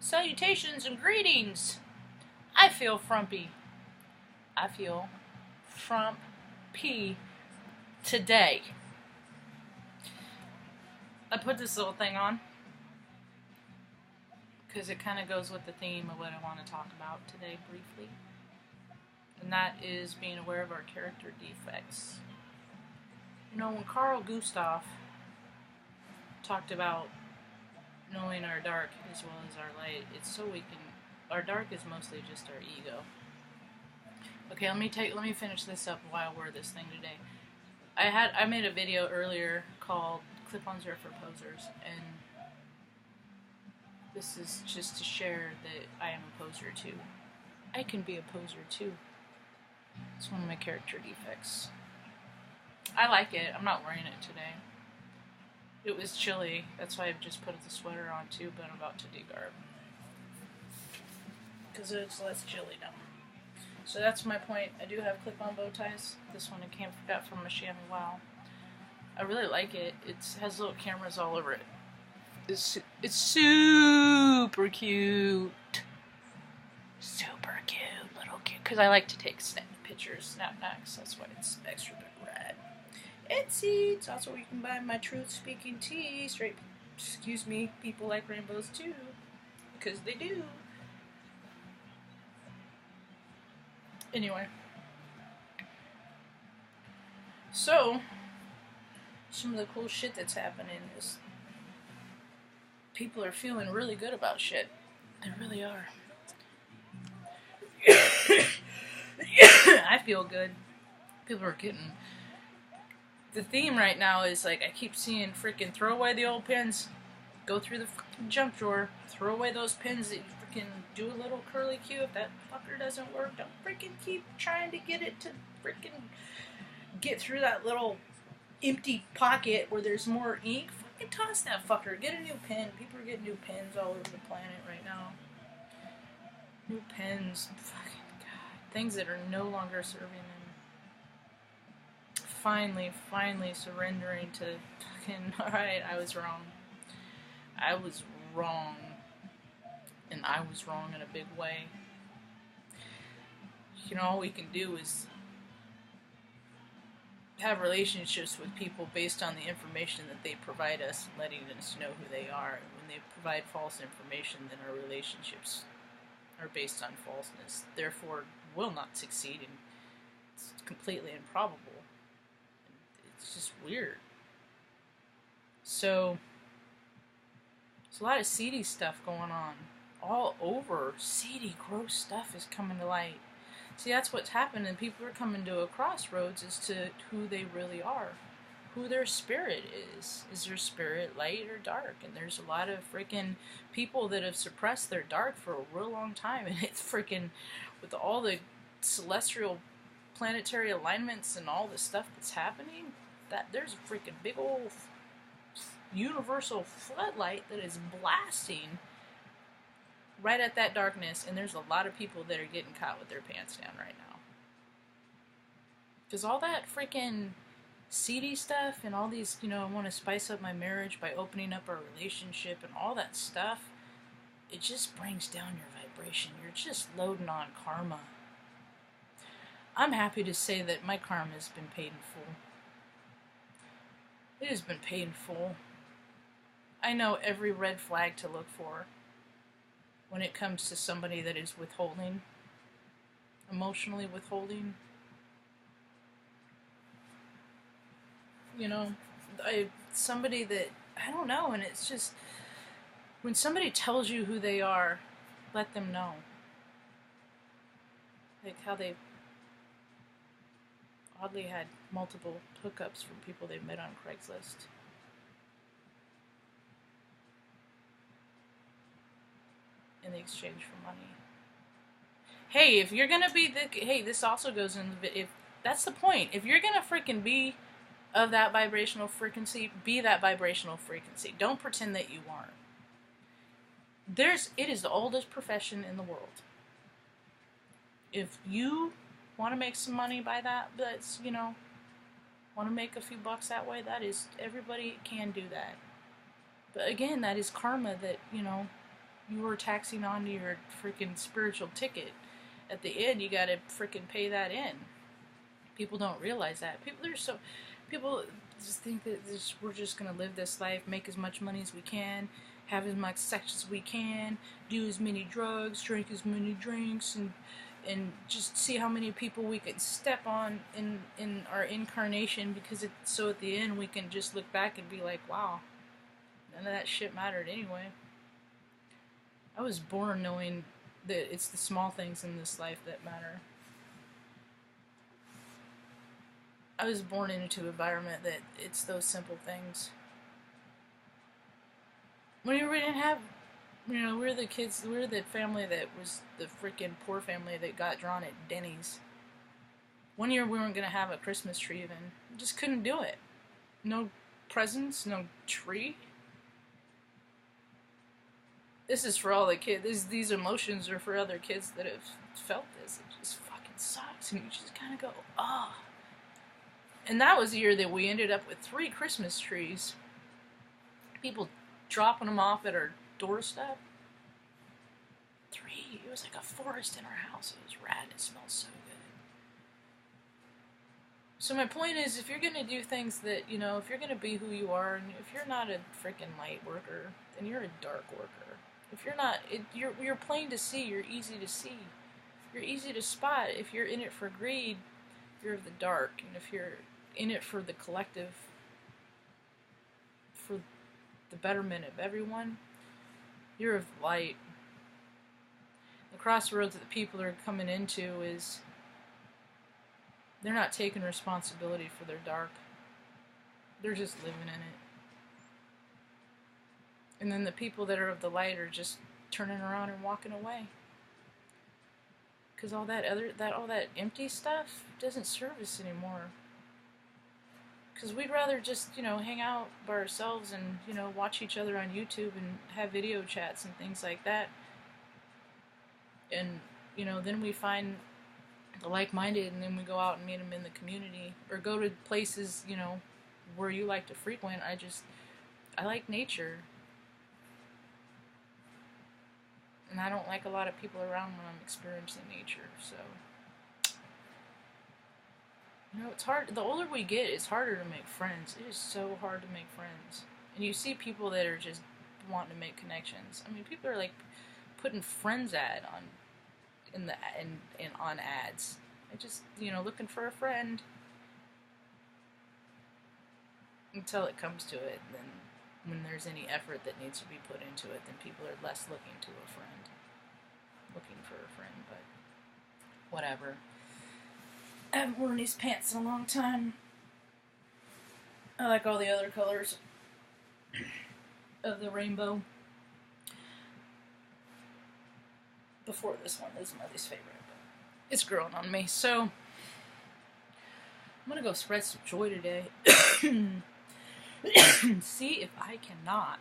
Salutations and greetings. I feel frumpy. I feel frumpy today. I put this little thing on because it kind of goes with the theme of what I want to talk about today briefly. And that is being aware of our character defects. You know, when Carl Gustav talked about knowing our dark as well as our light, it's so we can, our dark is mostly just our ego. Okay, let me finish this up while we're this thing today. I made a video earlier called Clip-ons are for posers, and this is just to share that I am a poser too. I can be a poser too. It's one of my character defects. I like it. I'm not wearing it today. It was chilly, that's why I've just put the sweater on too, but I'm about to degarb. Because it's less chilly now. So that's my point. I do have clip-on bow ties. This one I got from a chamois. Wow. I really like it. It has little cameras all over it. It's super cute. Super cute, little cute. Because I like to take pictures, snapbacks. That's why it's extra big red. Etsy. It's also where you can buy my truth-speaking tea. Excuse me, people like rainbows too. Because they do. Anyway. So, some of the cool shit that's happening is people are feeling really good about shit. They really are. I feel good. People are getting... The theme right now is like, I keep seeing freaking throw away the old pins, go through the fucking junk drawer, throw away those pins that you freaking do a little curly Q. If that fucker doesn't work, don't freaking keep trying to get it to freaking get through that little empty pocket where there's more ink. Fucking toss that fucker. Get a new pen. People are getting new pens all over the planet right now. New pens. Fucking God. Things that are no longer serving them. Finally surrendering to fucking, alright, I was wrong. I was wrong. And I was wrong in a big way. You know, all we can do is have relationships with people based on the information that they provide us, letting us know who they are. And when they provide false information, then our relationships are based on falseness. Therefore, will not succeed, and it's completely improbable. It's just weird. So, there's a lot of seedy stuff going on. All over. Seedy, gross stuff is coming to light. See, that's what's happening. People are coming to a crossroads as to who they really are. Who their spirit is. Is their spirit light or dark? And there's a lot of freaking people that have suppressed their dark for a real long time. And it's freaking, with all the celestial planetary alignments and all the stuff that's happening, that there's a freaking big old universal floodlight that is blasting right at that darkness, and there's a lot of people that are getting caught with their pants down right now. Because all that freaking seedy stuff and all these, you know, I want to spice up my marriage by opening up our relationship and all that stuff, it just brings down your vibration. You're just loading on karma. I'm happy to say that my karma has been paid in full. It has been paid in full. I know every red flag to look for when it comes to somebody that is withholding, emotionally withholding. You know, somebody that, I don't know, and it's just, when somebody tells you who they are, let them know. Like how they oddly had multiple hookups from people they've met on Craigslist. In the exchange for money. Hey, if you're gonna be hey, this also goes in the, if that's the point. If you're gonna freaking be of that vibrational frequency, be that vibrational frequency. Don't pretend that you aren't. It is the oldest profession in the world. If you want to make some money by that's, you know, want to make a few bucks that way, that is, everybody can do that. But again, that is karma that, you know, You were taxing onto your freaking spiritual ticket. At the end, you gotta freaking pay that in. People don't realize that. People just think that we're just gonna live this life, make as much money as we can, have as much sex as we can, do as many drugs, drink as many drinks, and just see how many people we can step on in our incarnation, because so at the end we can just look back and be like, wow, none of that shit mattered anyway. I was born knowing that it's the small things in this life that matter. I was born into an environment that it's those simple things. We didn't have, we're the kids, we're the family that was the freaking poor family that got drawn at Denny's. One year we weren't going to have a Christmas tree even. We just couldn't do it. No presents, no tree. This is for all the kids. These emotions are for other kids that have felt this. It just fucking sucks. And you just kind of go, ah. Oh. And that was the year that we ended up with 3 Christmas trees. People dropping them off at our doorstep. 3. It was like a forest in our house. It was rad. It smelled so good. So my point is, if you're going to do things that, if you're going to be who you are, and if you're not a freaking light worker, then you're a dark worker. If you're not, you're plain to see. You're easy to see. You're easy to spot. If you're in it for greed, you're of the dark. And if you're in it for the collective, for the betterment of everyone, you're of light. The crossroads that the people are coming into is they're not taking responsibility for their dark. They're just living in it. And then the people that are of the light are just turning around and walking away. Because all that empty stuff doesn't serve us anymore. Because we'd rather just, hang out by ourselves and, watch each other on YouTube and have video chats and things like that. And, then we find the like-minded, and then we go out and meet them in the community. Or go to places, where you like to frequent. I like nature. And I don't like a lot of people around when I'm experiencing nature, so. It's hard. The older we get, it's harder to make friends. It is so hard to make friends. And you see people that are just wanting to make connections. I mean, people are like putting friends ad on on ads. I just, looking for a friend. Until it comes to it, then when there's any effort that needs to be put into it, then people are less looking for a friend, but whatever. I haven't worn these pants in a long time. I like all the other colors of the rainbow. Before this one is my least favorite, but it's growing on me, so I'm gonna go spread some joy today. See if I cannot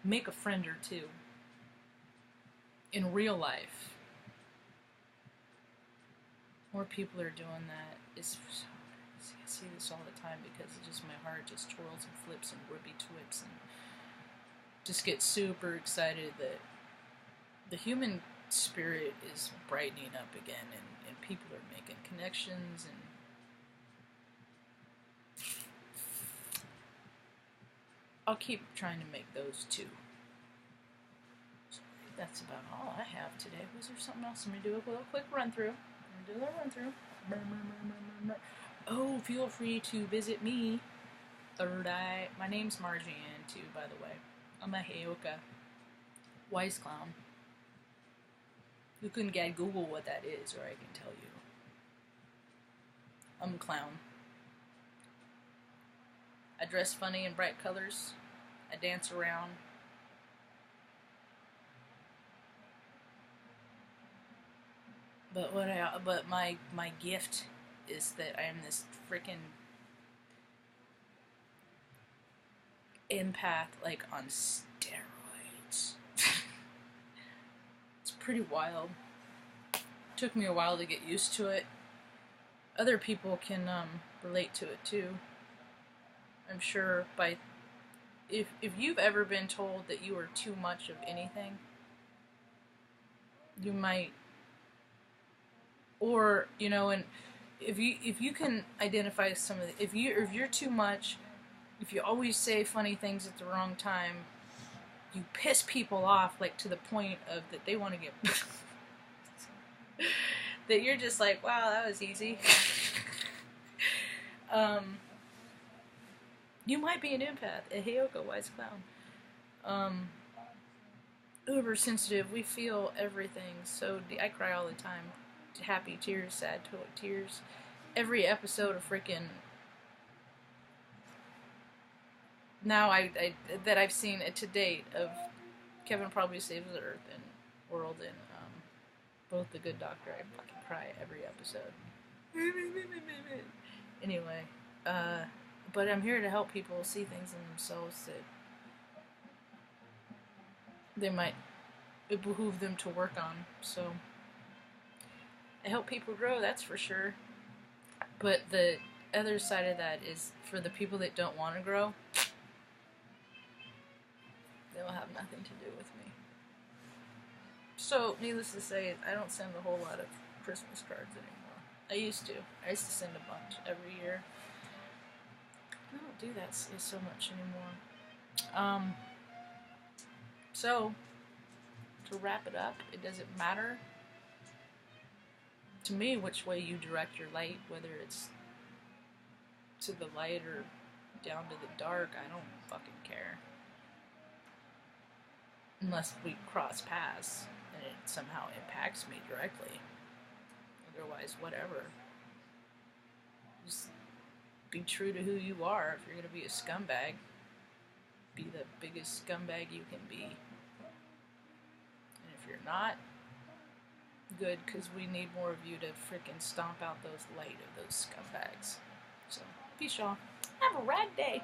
make a friend or two in real life. More people are doing that. It's so crazy. I see this all the time because my heart just twirls and flips and whippy twips, and just get super excited that the human spirit is brightening up again, and people are making connections, and I'll keep trying to make those too. So that's about all I have today. Was there something else? Let me do a quick run through. Oh, feel free to visit me. Third Eye. My name's Marjianne too, by the way. I'm a Heyoka. Wise clown. You can Google what that is, or I can tell you. I'm a clown. I dress funny in bright colors. I dance around. But my gift is that I am this freaking empath, like on steroids. It's pretty wild. Took me a while to get used to it. Other people can relate to it too. I'm sure if you've ever been told that you are too much of anything, you might, or you know, and if you can identify some of the, if you're too much, if you always say funny things at the wrong time, you piss people off like to the point of that they want to get that you're just like, wow, that was easy. You might be an empath, a Heyoko wise clown. Uber sensitive, we feel everything. So I cry all the time. Happy tears, sad tears. Every episode of freaking now that I've seen it to date of Kevin Probably Saves the Earth and World and both The Good Doctor, I fucking cry every episode. Anyway, but I'm here to help people see things in themselves that they might, it behoove them to work on. So I help people grow, that's for sure. But the other side of that is for the people that don't want to grow, they will have nothing to do with me. So, needless to say, I don't send a whole lot of Christmas cards anymore. I used to. I used to send a bunch every year. I don't do that so much anymore. So, to wrap it up, it doesn't matter to me which way you direct your light, whether it's to the light or down to the dark. I don't fucking care. Unless we cross paths and it somehow impacts me directly. Otherwise, whatever. Just be true to who you are. If you're going to be a scumbag, be the biggest scumbag you can be. And if you're not, good, because we need more of you to freaking stomp out those light of those scumbags. So, peace, y'all. Have a rad day.